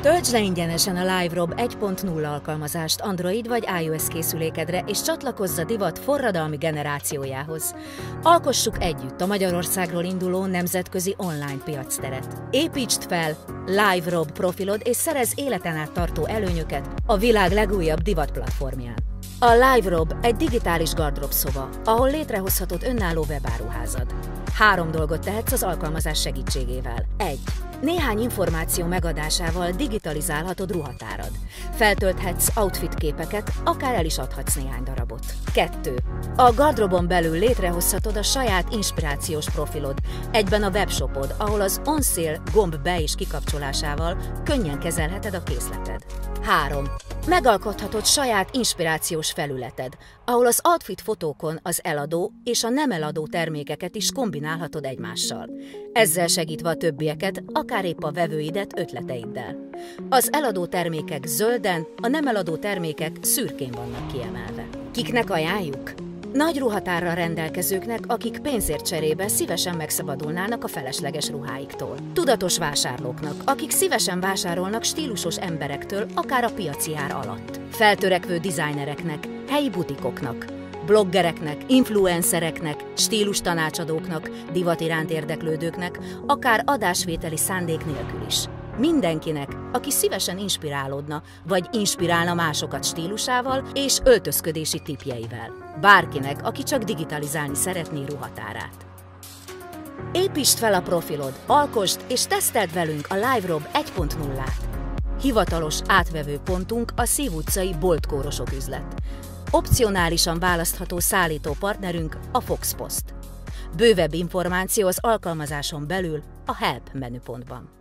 Töltsd le ingyenesen a LiveRob 1.0 alkalmazást Android vagy iOS készülékedre, és csatlakozz a divat forradalmi generációjához. Alkossuk együtt a Magyarországról induló nemzetközi online piacteret. Építsd fel LiveRob profilod, és szerezz életen át tartó előnyöket a világ legújabb divat platformján. A LiveRob egy digitális gardróbszoba, ahol létrehozhatod önálló webáruházad. 3 dolgot tehetsz az alkalmazás segítségével. 1. Néhány információ megadásával digitalizálhatod ruhatárad. Feltölthetsz outfit képeket, akár el is adhatsz néhány darabot. 2. A gardróbon belül létrehozhatod a saját inspirációs profilod, egyben a webshopod, ahol az On Sale gomb be- és kikapcsolásával könnyen kezelheted a készleted. 3. Megalkothatod saját inspirációs felületed, ahol az outfit fotókon az eladó és a nem eladó termékeket is kombinálhatod egymással. Ezzel segítve a többieket, akár épp a vevőidet ötleteiddel. Az eladó termékek zölden, a nem eladó termékek szürkén vannak kiemelve. Kiknek ajánljuk? Nagy ruhatárral rendelkezőknek, akik pénzért cserébe szívesen megszabadulnának a felesleges ruháiktól. Tudatos vásárlóknak, akik szívesen vásárolnak stílusos emberektől, akár a piaci ár alatt. Feltörekvő designereknek, helyi butikoknak, bloggereknek, influencereknek, stílustanácsadóknak, divat iránt érdeklődőknek, akár adásvételi szándék nélkül is. Mindenkinek, aki szívesen inspirálódna, vagy inspirálna másokat stílusával és öltözködési tippjeivel. Bárkinek, aki csak digitalizálni szeretné ruhatárát. Építsd fel a profilod, alkosd és teszteld velünk a LiveRob 1.0-át. Hivatalos átvevő pontunk a Szív utcai boltkórosok üzlet. Opcionálisan választható szállító partnerünk a Fox Post. Bővebb információ az alkalmazáson belül a Help menüpontban.